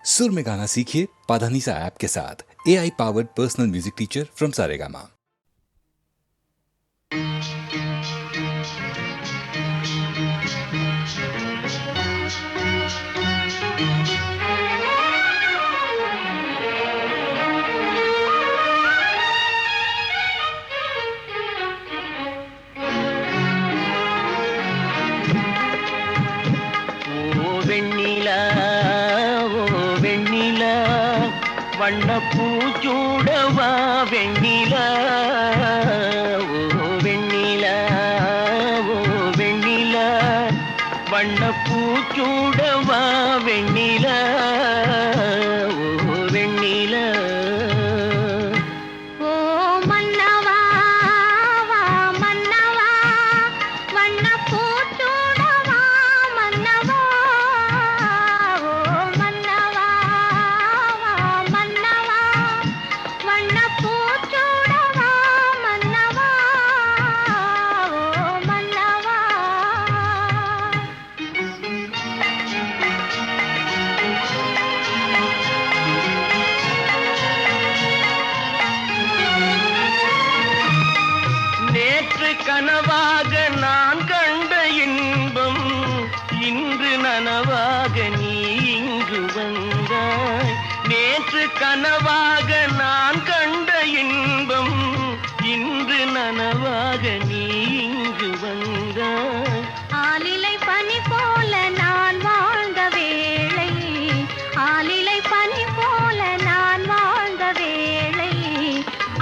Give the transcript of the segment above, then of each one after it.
सुर में गाना सीखिए पाधानीसा ऐप के साथ। AI powered personal music teacher from Saregama. வண்ணப்பூச்சூடவா வெண்ணிலா ஓ வெண்ணிலா ஓ வெண்ணிலா வண்ணப்பூச்சூடவா வெண்ணிலா ஓ வெண்ணிலா ஓ மன்னவா வா மன்னவா வண்ணப்பூச்சூடவா மன்னவா ஓ மன்னவா வா மன்னவா வண்ணப்பூச்சூடவா மன்னவா ஓ மன்னவா நேற்று கனவாக நான் கண்ட இன்பம் இன்று நனவாக நீ இங்கு வந்தாய். நேற்று கனவாக நான் கண்ட இன்பம் இன்று நனவாக நீ இங்கு வந்தாய். ஆலிலை பனி போல நான் வாழ்ந்த வேளை ஆலிலை பனி போல நான் வாழ்ந்த வேளை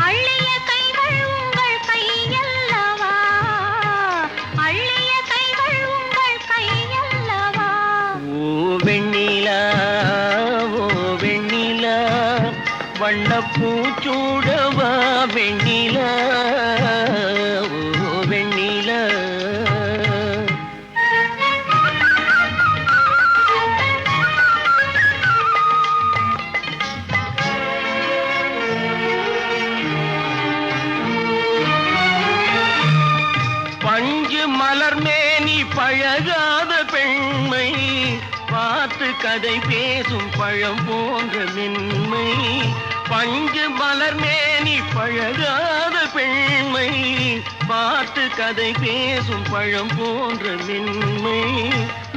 அள்ளிய கைகள் உங்கள் கையல்லவா அள்ளிய கைகள் உங்கள் கையல்லவா ஓ வெண்ணிலா ஓ வெண்ணிலா வண்ணப்பூச்சூடவா வெண்ணிலா ஓ வெண்ணிலா பஞ்சு மலர் மேனி பழகாத பெண்மை பார்த்து கதை பேசும் பழம் போன்ற மென்மை. பஞ்சு மலர் மேனி பழகாத பெண்மை பார்த்து கதை பேசும் பழம் போன்ற மென்மை.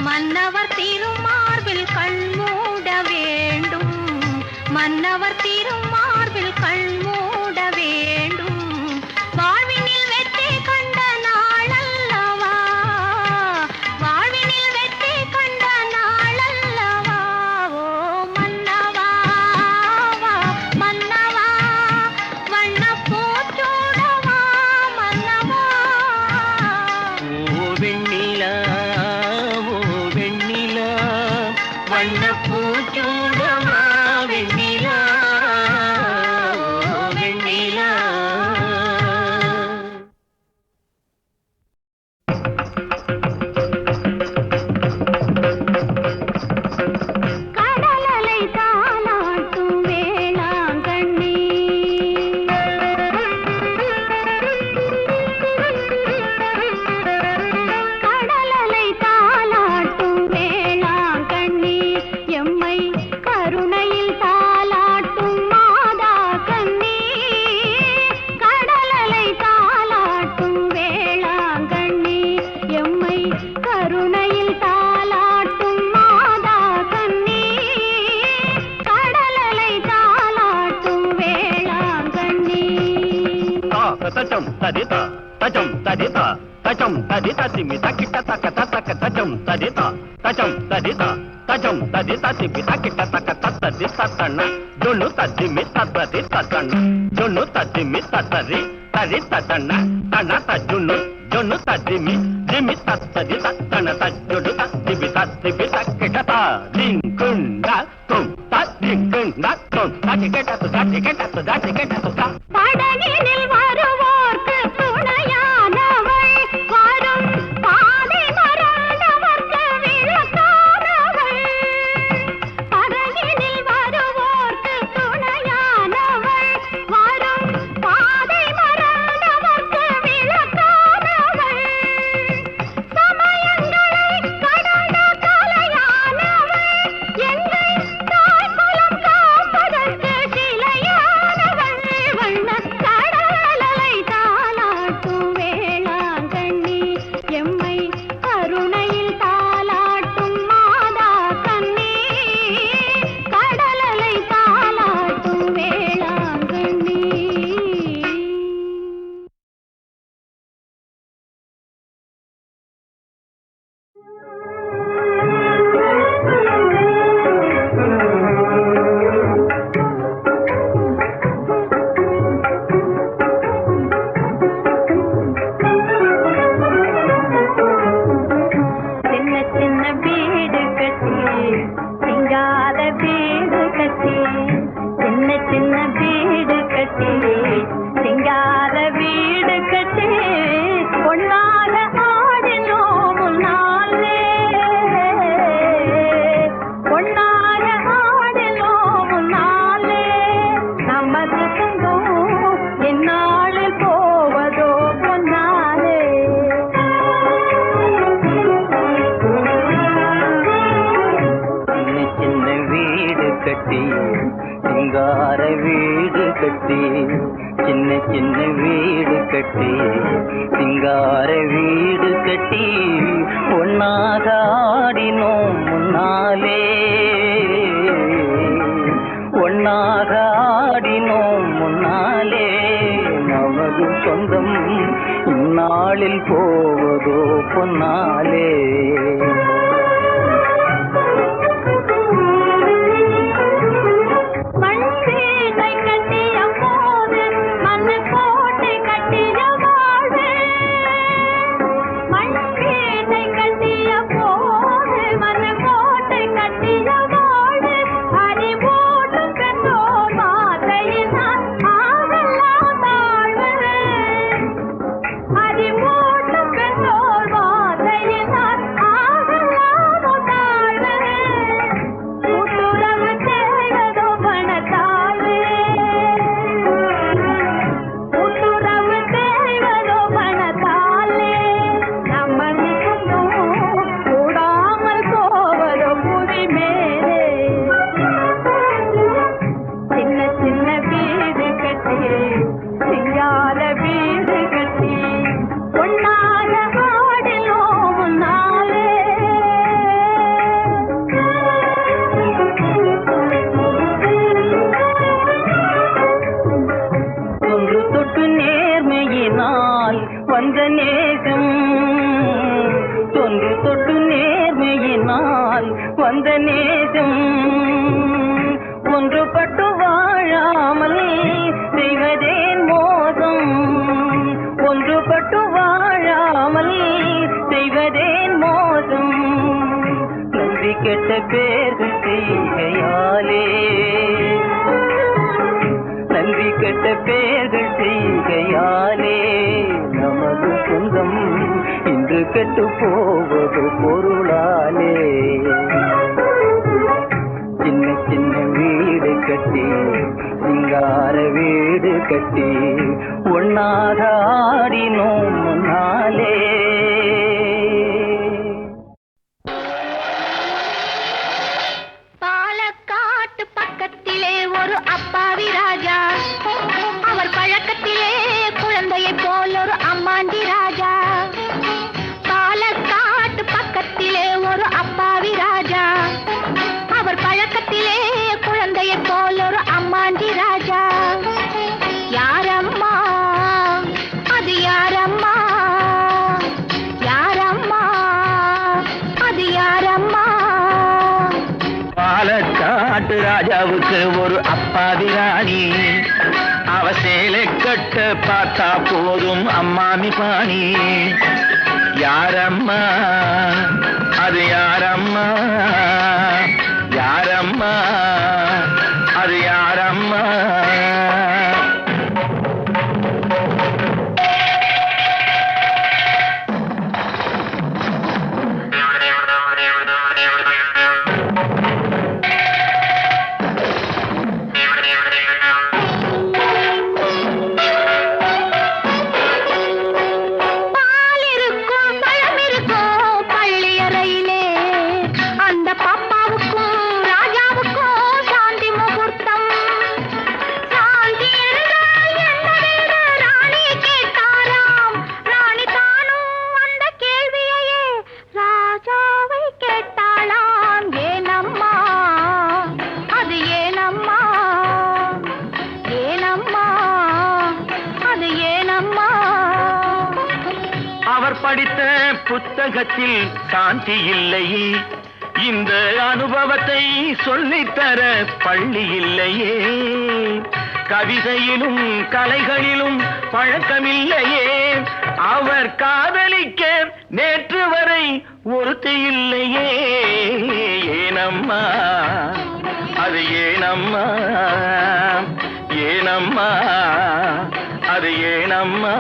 மன்னவர் திருமார்பில் கண் மூட வேண்டும் மன்னவர் திருமார்பில் கண் மூட வேண்டும் வாழ்வினில் வெற்றி கண்ட நாளல்லவா வாழ்வினில் வெற்றி கண்ட நாளல்லவா ஓ மன்னவா வா மன்னவா வண்ணப்பூச்சூடவா மன்னவா ஓ வெண்ணிலா ஓ வெண்ணிலா வண்ணப்பூச்சூடவா வெண்ணிலா ஓ வெண்ணிலா. கடலலை தாலாட்டும் வேளாங்கண்ணி கடலலை தாலாட்டும் வேளாங்கண்ணி எம்மை கருணையில் தாலாட்டும் மாதா கண்ணி கடலலை தாலாட்டும் வேளாங்கண்ணி எம்மை கருணையில் தாலாட்டும் மாதா கண்ணி கடலலை தாலாட்டும் வேளாங்கண்ணி தச்சம் ததிதா தச்சம் ததிதா தச்சம் ததிதா திமி தக்கிட்ட தக்க தக்க தச்சம் ததிதா தச்சம் ததிதா தச்சம் ததிதா திமி தக்கிட்ட தக்க தத்ததி தத்தண்ண ஜொன்னு தத்திமி தத்ததி தத்தண்ண ஜொன்னு தத்திமி தத்ததி ததி தத்தண்ண தண்ண தஜுன்னு ஜொன்னு தத்திமி திமி தத்ததி தத்தண்ண தஜொன்னு தத்திமி தத்திமி தக்கிட்ட தா லிங்குண்ட தும் தத்திங்குண்ட தும் தக்கிட்ட தா படகினில் வருவோர்க்கு துணையானவள் வரும் பாதை மறந்தவர்க்கு விளக்கானவள் படகினில் வருவோர்க்கு துணையானவள் வரும் பாதை மறந்தவர்க்கு விளக்கானவள் சமயங்களை கடந்த கலையானவள் எங்கள் தாய் கட்டி சின்ன சின்ன வீடு கட்டி சிங்கார வீடு கட்டி பொன்னாக ஆடினோம் முன்னாலே பொன்னாக ஆடினோம் முன்னாலே நமது சொந்தம் என்னாளில் போவதோ பொன்னாலே சின்ன வீடு கட்டி சிங்கார வீடு கட்டி சின்ன சின்ன வீடு கட்டி சிங்கார வீடு கட்டி ஒன்னாக ஆடினோம் முன்னாலே ஒன்னாக ஆடினோம் முன்னாலே நமது சொந்தம் இந்நாளில் போவதோ பொன்னாலே வந்த நேசம் தொன்று தொட்டு நேர்மையினால் வந்த நேசம் ஒன்றுபட்டு வாழாமல் செய்வதேன் மோசம் ஒன்றுபட்டு வாழாமல் செய்வதேன் மோசம் நன்றி கெட்ட பேர்கள் செய்கையாலே நன்றி கெட்ட பேர்கள் செய்கையாலே நமது சொந்தம் இன்று கெட்டு போவது பொருளாலே சின்ன சின்ன வீடு கட்டி சிங்கார வீடு கட்டி ஒன்னாக ஆடினோம் முன்னாலே பாலக்காட்டு பக்கத்திலே ஒரு அப்பாவி ராஜா அவர் பழக்கத்திலே குழந்தையை போல் ஒரு அம்மாண்டி ராஜா பாலக்காட்டு பக்கத்திலே ஒரு அப்பாவி ராஜா அவர் பழக்கத்திலே குழந்தையை போல் ஒரு அம்மாண்டி ராஜா யாரம்மா அது யாரம்மா யாரம்மா அது யாரம்மா பாலக்காட்டு ராஜாவுக்கு ஒரு அப்பாவி ராணி அவ சேலை கட்ட பார்த்தா போதும் அம்மாமி பாணி யாரம்மா அது யாரம்மா யாரம்மா அது யாரம்மா படித்த புத்தகத்தில் சாந்தி இல்லையே இந்த அனுபவத்தை சொல்லித்தர பள்ளி இல்லையே கவிதையிலும் கலைகளிலும் பழக்கமில்லையே அவர் காதலிக்க நேற்று வரை ஒருத்தி இல்லையே ஏனம்மா அது ஏனம்மா ஏனம்மா அது ஏனம்மா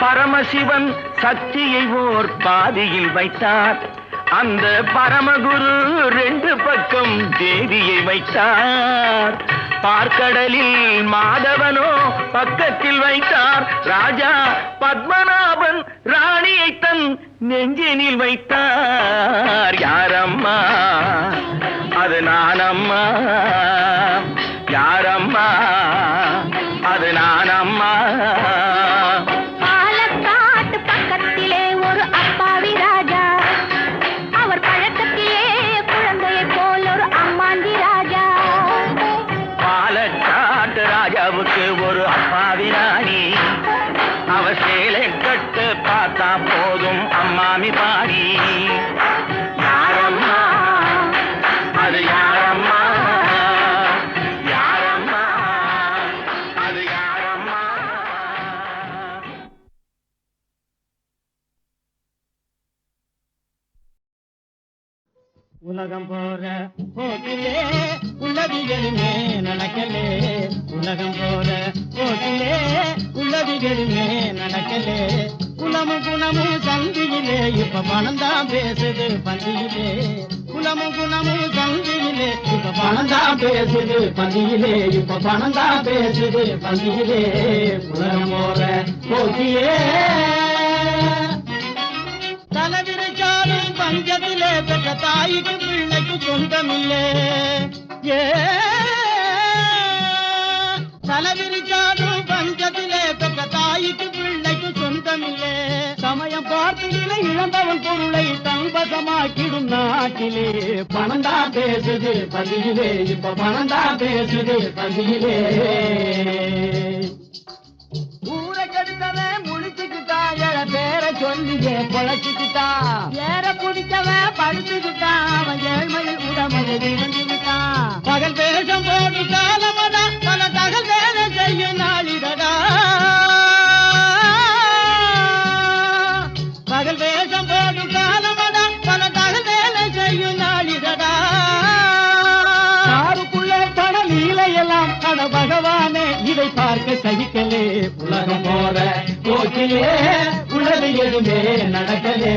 பரமசிவன் சக்தியை ஓர் பாதியில் வைத்தார் அந்த பரமகுரு ரெண்டு பக்கம் தேவியை வைத்தார் பார்க்கடலில் மாதவனோ பக்கத்தில் வைத்தார் ராஜா பத்மநாபன் ராணியை தன் நெஞ்சினில் வைத்தார் யாரம்மா அது நானம்மா யாரம்மா அது நானம்மா ராஜாவுக்கு ஒரு அப்பாவி ராணி அவ சேலை கட்டு பார்த்தா போதும் அம்மாமி பாடி யாரம்மா அது யாரம்மா யாரம்மா அது யாரம்மா உலகம் போற போக்கிலே உள்ளதிகளுமே நடக்கலே உலகம் போற போக்கிலே உள்ளதிகளுமே நடக்கலே குலமும் குணமும் சந்தியிலே இப்ப பணம் தான் பேசுது பந்தியிலே குலமும் குணமும் சந்தியிலே இப்ப பணம் தான் பேசுது பந்தியிலே இப்ப பணம் தான் பேசுது பந்தியிலே உலகம் போற போக்கிலே தலைவிரிச்சாலும் பஞ்சத்திலே பெற்ற தாய்க்கு பிள்ளைக்கு சொந்தமில்லே ஏ தலைவிரிச்சாலும் பஞ்சத்திலே பெற்ற தாய்க்கு பிள்ளைக்கு சொந்தமில்லே சமயம் பார்த்துகளை இழந்தவன் பொருளை தம்பசமாக்கிடும் நாட்டிலே பணம் தான் பேசுது பந்தியிலே இப்ப பணம் தான் பேசுது பந்தியிலே ஊரை கெடுத்தவன் முழிச்சுக்கிட்டான் பேரை சொல்லியே பொழைச்சுக்கிட்டான் ஏற பிடிச்சவன் படுத்துக்கிட்டான் அவன் ஏழ்மையில் உடமையை விழுந்துவிட்டான் பகல் வேஷம் போட்டு காலமடா பல தகல் வேலை செய்ய நாளிடடா பகல் வேஷம் போட்டு காலமடா பல தகல் வேலை செய்ய நாளிடடா யாருக்குள்ளே பண லீலையெல்லாம் அட பகவானே இதை பார்க்க சகிக்கலே உலகம் போற போக்கிலே உள்ளது எதுவுமே நடக்கலே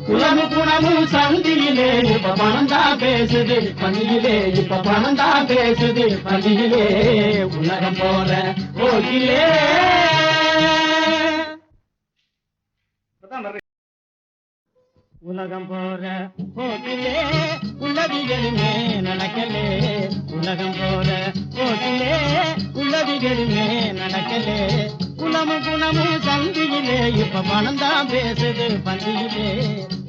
குலமும் குணமும் சந்தியிலே இப்ப பணம் தான் பேசுது பந்தியிலே இப்ப பணம் தான் பேசுது பந்தியிலே உலகம் போற போக்கிலே உலகம் போற போக்கிலே உள்ளதிகளுமே நடக்கலே உலகம் போற போக்கிலே உள்ளதிகளுமே நடக்கலே குலமும் குணமும் சந்தியிலே இப்ப பணம் தான் பேசுது பந்தியிலே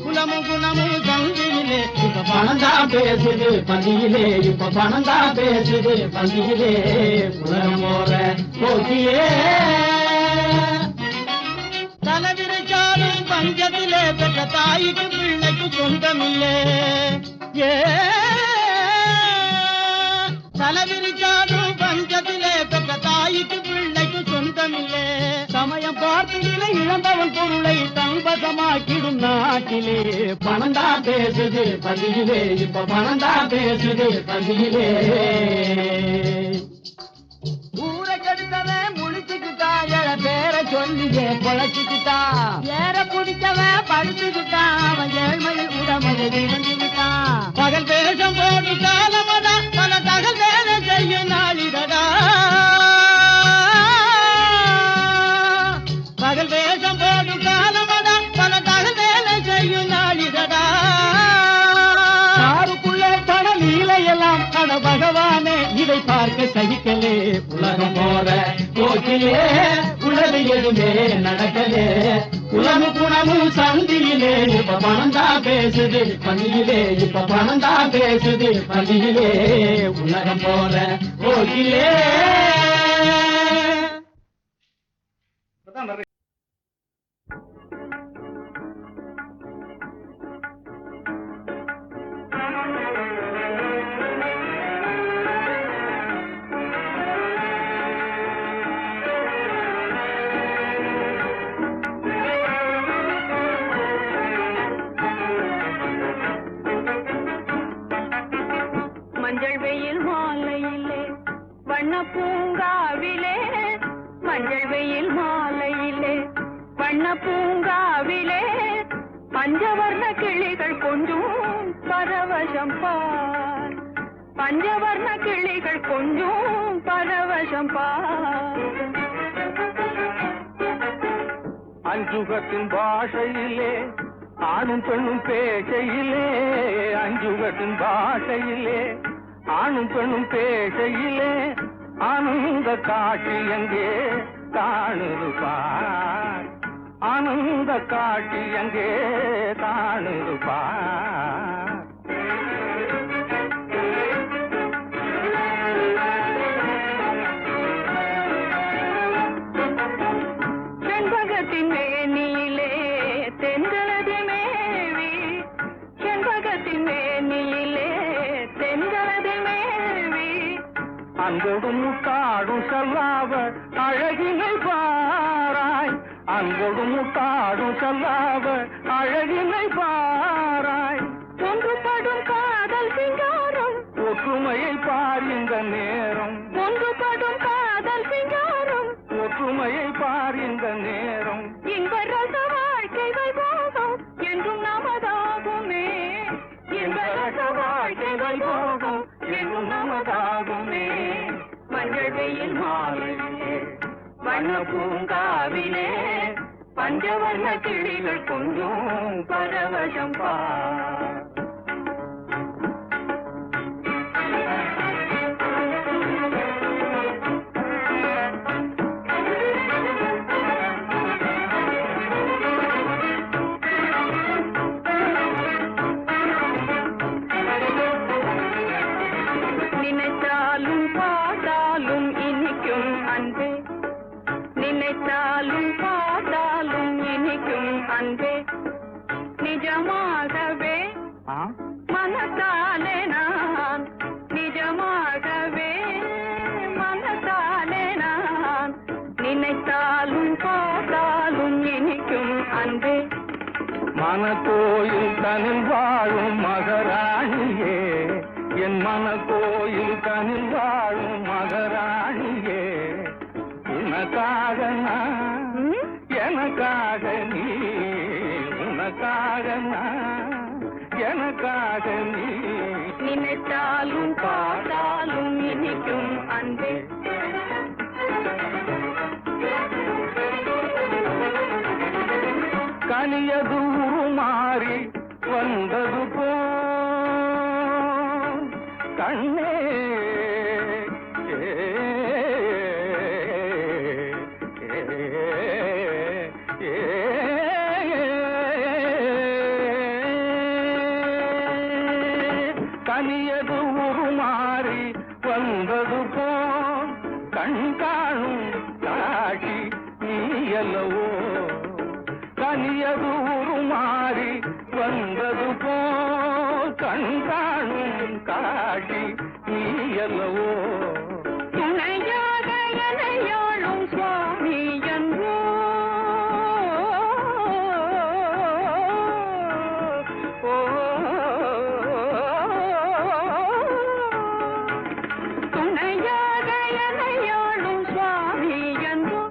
குலமும் குணமும் சந்தியிலே இப்ப பணம் தான் பேசுது பந்தியிலே இப்ப பணம் தான் பேசுது பந்தியிலே உலகம் போற போக்கிலே தலைவிரிச்சாலும் பஞ்சத்திலே பெற்ற தாய்க்கு பிள்ளைக்கு சொந்தமில்லே ஏ தலைவிரிச்சாலும் பஞ்சத்திலே பெற்ற தாய்க்கு பிள்ளைக்கு சொந்தமில்லே சமயம் பார்த்துகளை இழந்தவன் பொருளை தம்பசமாக்கிடும் நாட்டிலே பணம் தான் பேசுது பந்தியிலே இப்ப பணம் தான் பேசுது பந்தியிலே ஊரை கெடுத்தவன் முழிச்சுக்கிட்டான் பேரை சொல்லியே பொழைச்சுக்கிட்டான் ஏற பிடிச்சவன் படுத்துக்கிட்டான் அவன் ஏழ்மையில் உடமையை விழுந்துவிட்டான் பகல் வேஷம் போட்டு காலமடா பல தகல் வேலை செய்ய நாளிடடா பகல் வேஷம் போட்டு காலமடா பல தகல் வேலை செய்ய நாளிடடா யாருக்குள்ளே பண லீலையெல்லாம் அட பகவானே இதை பார்க்க சகிக்கலே உலகம் போற போக்கிலே உள்ளது எதுவுமே நடக்கலே குலமும் குணமும் சந்தியிலே இப்ப பணம் தான் பேசுது பள்ளியிலே இப்ப பணம் தான் பேசுது பள்ளியிலே உலகம் போற போக்கிலே மஞ்சள் வெயில் மாலையிலே வண்ண பூங்காவிலே மஞ்சள் வெயில் மாலையிலே வண்ண பூங்காவிலே பஞ்சவர்ண கிளிகள் கொஞ்சம் பரவசம் பார் பஞ்சவர்ண கிளிகள் கொஞ்சம் பரவசம் பார் அஞ்சுகத்தின் பாஷையிலே ஆணும் பெண்ணும் பேச்சையிலே அஞ்சுகத்தின் பாஷையிலே ஆணும் பெண்ணும் பேச்சையிலே ஆனந்த காட்சி எங்கே காணுப்பார் ஆனந்த காட்சி எங்கே காணுப்பார் செண்பகத்தின் மேனியிலே தென்களதி மேவி செண்பகத்தின் மேனியிலே தென்களதி மேவி அங்கொடும் முட்டாடும் செல்லாவ அழகினை பாராய் அங்கொடும் முட்டாடும் செல்லாவ அழகினை பாராய் ஒன்றுபடும் காதல் சிங்காரம் ஒற்றுமையை பார் இந்த நேரம் ஒன்றுபடும் காதல் சிங்காரம் ஒற்றுமையை பார் இந்த நேரம் இன்ப ரச வாழ்க்கை வைபோகம் என்றும் நமதாகுமே இன்ப ரச வாழ்க்கை வைபோகம் என்றும் நமதாகுமே மஞ்சள் வெயில் மாலையிலே வண்ண பூங்காவிலே பஞ்சவர்ண கிளிகள் கொஞ்சம் பரவசம் பார் நினைத்தாலும் பாட்டாலும் இனிக்கும் அன்பே நினைத்தாலும் பாட்டாலும் இனிக்கும் அன்பே நிஜமாகவே மனத்தாலே நான் நிஜமாகவே மனத்தாலே நான் நினைத்தாலும் பாட்டாலும் இனிக்கும் அன்பே மனக்கோயில் தனில் வாழும் மகராணியே என் மனக்கோயில் தனில் வாழும் மகராணியே உனக்காக நான் எனக்காக நீ உனக்காக நான் எனக்காக நீ நினைத்தாலும் பாட்டாலும் இனிக்கும் அன்பே கனியது உருமாறி வந்தது போ கண்ணே கனியது உருமாறி வந்தது போ கண் காணும் காட்சி நீ அல்லவோ கனியது உருமாறி வந்தது போ கண் காணும் காட்சி நீ அல்லவோ துணையாக எனையாளும் சுவாமி என்றோ துணையாக எனையாளும் சுவாமி என்றோ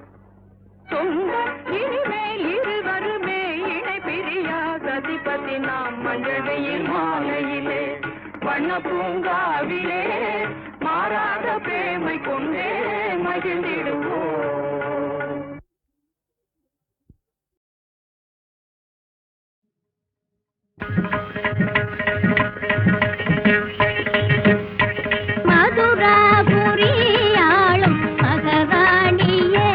சொந்த இனிமேல் இருவருமே இணை பிரியா சதிபதி நாம் மஞ்சள் வெயில் மாலையிலே வண்ண பூங்காவிலே மாறாத பிரேமை கொண்டே மகிழ்ந்திடுவோம் மதுராபுரி ஆளும் மகராணியே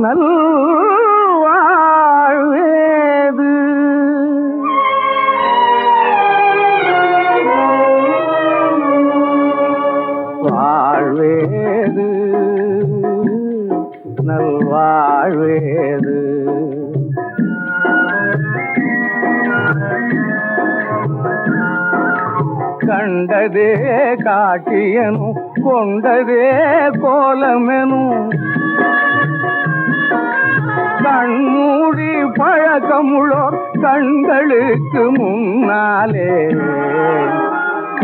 நல்வாழ்வேது. வாழ்வேது நல்வாழ்வேது. கண்டதே காட்சியனும் கொண்டதே கோலமெனும் கண்மூடி பழக்கமுள்ளோர் கண்களுக்கு முன்னாலே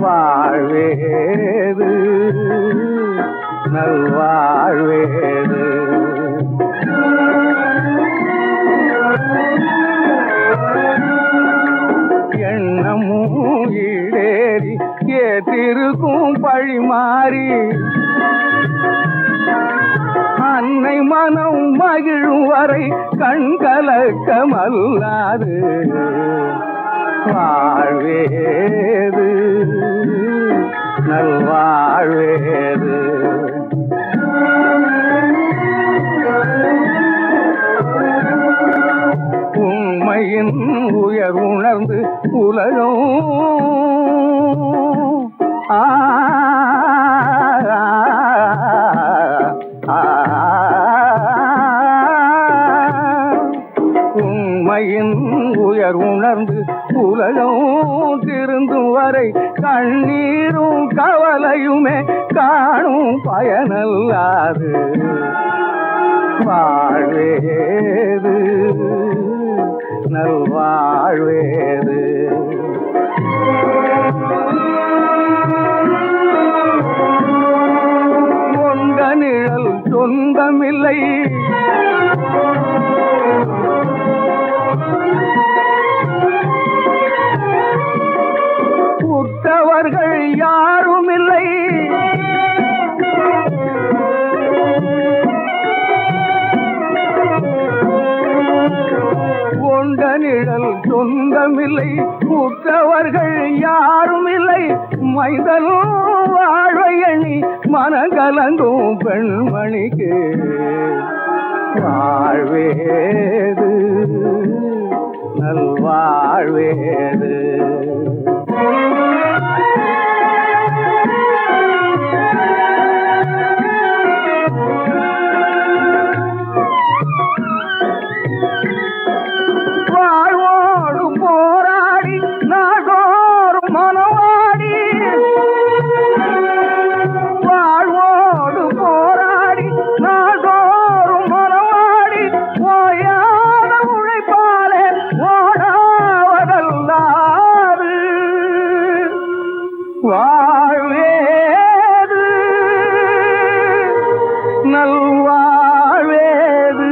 வாழ்வேது நல்வாழ்வேது. எண்ணமும் ஈடேறி ஏற்றிருக்கும் பழிமாறி அன்னை மனம் மகிழும் வரை கண்கலக்கமல்லாது வாழ்வேது நல்வாழ்வேது. உண்மையின் உயர் உணர்ந்து உலகம் உண்மையின் உயர் உணர்ந்து உலகம் திருந்தும் வரை கண்ணீரும் கவலையுமே காணும் பயனல்லாது வாழ்வேது நல்வாழ்வேது. கொண்ட நிழல் சொந்தமில்லை உற்றவர்கள் யாரும் இல்லை. கொண்ட நிழல் சொந்தமில்லை உற்றவர்கள் யாரும் இல்லை. மைதலும் வாழ்வை எண்ணி மனகலங்கும் பெண்மணிக்கு வாழ்வேது நல்வாழ்வேது. வாழ்வோடு போராடி நாடோறும் மனவாடி வாழ்வோடு போராடி நாடோறும் மனவாடி ஓயாத உழைப்பாலே ஓடாவதல்லாது வாழ்வேது நல்வாழ்வேது.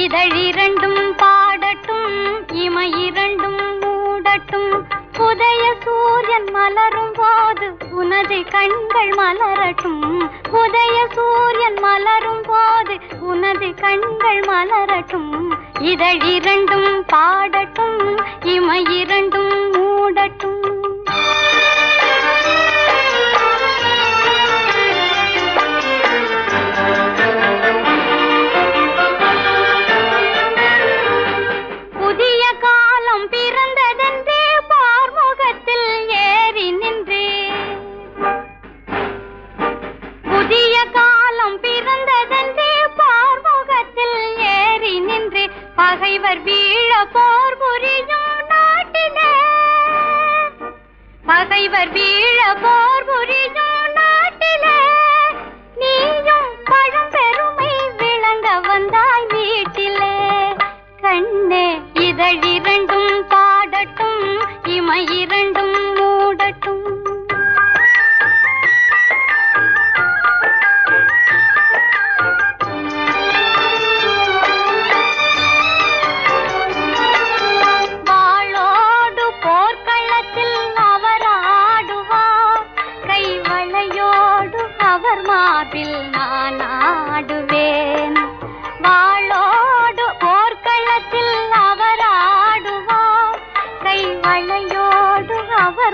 இதழிரண்டும் பாடட்டும் இமையிரண்டும் மூடட்டும் உதய சூரியன் மலரும் போது உனது கண்கள் மலரட்டும். உதய சூரியன் மலரும் போது உனது கண்கள் மலரட்டும். இதழிரண்டும் பாடட்டும் இமையிரண்டும் மூடட்டும். புதிய காலம் பிறந்ததென்றே பார்முகத்தில் ஏறி நின்றே. புதிய காலம் பிறந்ததென்றே பார்முகத்தில் ஏறி நின்றே. பகைவர் வீழ போர் புரியும் நாட்டிலே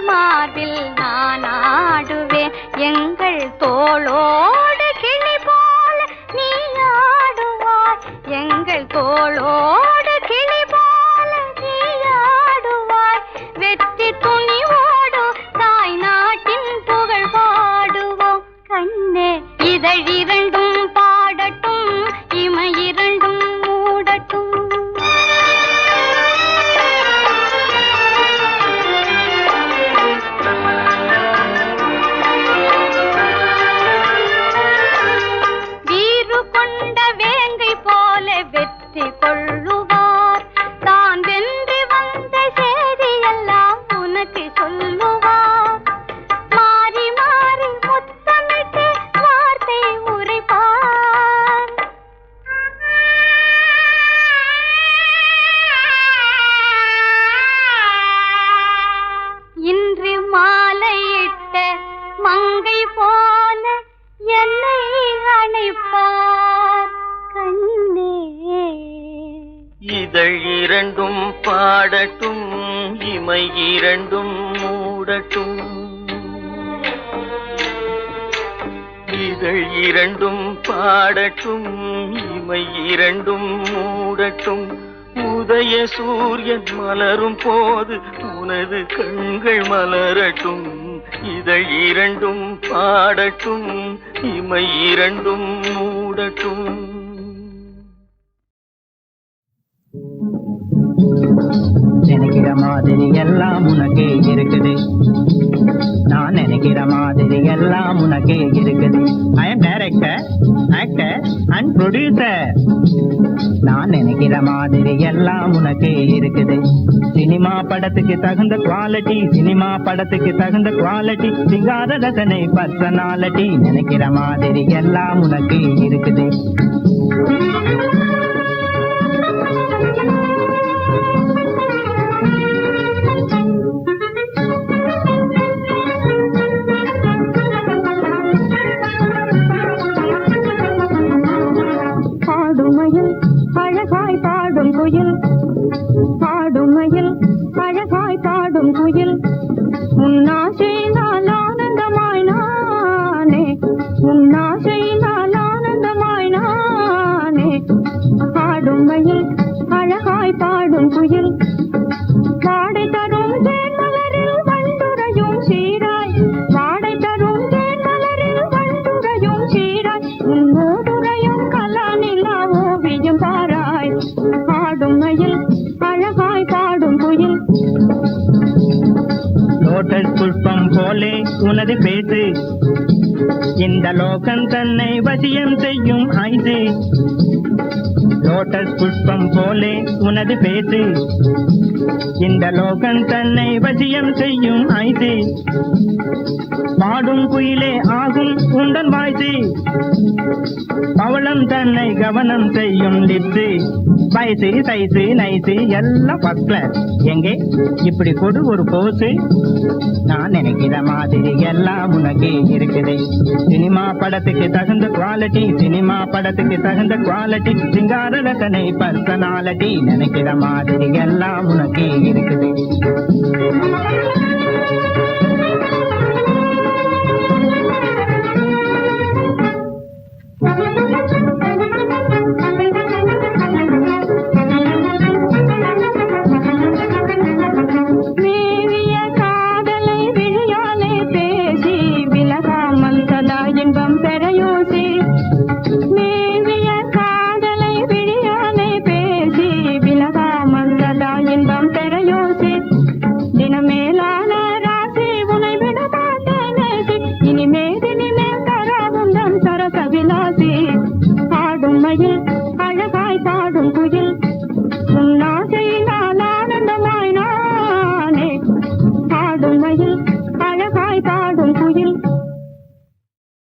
ஓர் மார்பில் நான் ஆடுவேன் எங்கள் தோளோடு கிளி போல நீ ஆடுவாய் எங்கள் தோளோடு கிளி போல நீ ஆடுவாய் வெற்றி துணிவோடு தாய் நாட்டின் புகழ் பாடுவோம் கண்ணே இதழிரண்டும் பாடட்டும் இமையிரண்டும் மூடட்டும் வீறு கொண்ட வேங்கை போல வெற்றி கொள்ளுவார் தான் வென்று வந்த செய்தியெல்லாம் உனக்கு சொல்லுவார் மாறி மாறி முத்தமிட்டு வார்த்தை உரைப்பார் இன்று மாலையிட்ட மங்கை போல என்னை அணைப்பார் கண்ணே இதழ் இரண்டும் பாடட்டும் இமை இரண்டும் மூடட்டும் இதழ் இரண்டும் பாடட்டும் இமை இரண்டும் மூடட்டும் உதய சூரியன் மலரும் போது உனது கண்கள் மலரட்டும் இதழ் இரண்டும் பாடட்டும் இமை இரண்டும் மூடட்டும் நினைக்கிற மாதிரி எல்லாம் உனக்கே இருக்குது நான் நினைக்கிற மாதிரி எல்லாம் உனக்கே இருக்குது I am director actor and producer நான் நினைக்கிற மாதிரி எல்லாம் உனக்கே இருக்குது சினிமா படத்துக்கு தகுந்த குவாலிட்டி சினிமா படத்துக்கு தகுந்த குவாலிட்டி சிங்கார ரசனை பர்சனாலிட்டி நினைக்கிற மாதிரி எல்லாம் உனக்கே இருக்குது பாடுமையில் அழகாய் பாடும் குயில் பாடுமையில் அழகாய் பாடும் குயில் உன்னாசையினால் ஆனந்தமாய் நானே உன்னாசையினால் ஆனந்தமாய் நானே பாடுமையில் அழகாய் பாடும் குயில் வாடை தரும் தேன்மலரில் வண்டுரையும் சீராய் வாடை தரும் தேன்மலரில் வண்டுரையும் சீராய் உன்னோடுரையும் கலாநிலா ஓவியம் பாராய் பாடும் மயில் அழகாய் பாடும் குயில் லோட்டஸ் புஷ்பம் போலே உனது பேசு இந்த லோகம் தன்னை வசியம் செய்யும் ஐசு லோட்டஸ் புஷ்பம் போலே உனது பேசு இந்த லோகம் தன்னை வசியம் செய்யும் ஐசு பாடும் குயிலே ஆகும் உந்தன் வாய்ஸு பவளம் தன்னை கவனம் செய்யும் லிப்ஸு வயசு சைஸு நைஸு எல்லாம் ஃபர்ஸ்ட் கிளாஸ் எங்கே இப்படி கொடு ஒரு போஸு நான் நினைக்கிற மாதிரி எல்லாம் உனக்கே இருக்குது சினிமா படத்துக்கு தகுந்த குவாலிட்டி சினிமா படத்துக்கு தகுந்த குவாலிட்டி சிங்கார ரசனை பர்சனாலிட்டி நினைக்கிற மாதிரி எல்லாம் உனக்கே இருக்குது மேவிய காதலை விழியாலே பேசி விலகாமல் சதா இன்பம் பெற யோசி மேவிய காதலை விழியாலே பேசி விலகாமல் சதா இன்பம் பெற யோசி தினமேலான ராசி உனை விட மாட்டேனேசி இனிமே தினிமே தராவும் தன் சரச விலாசி பாடும் மயில்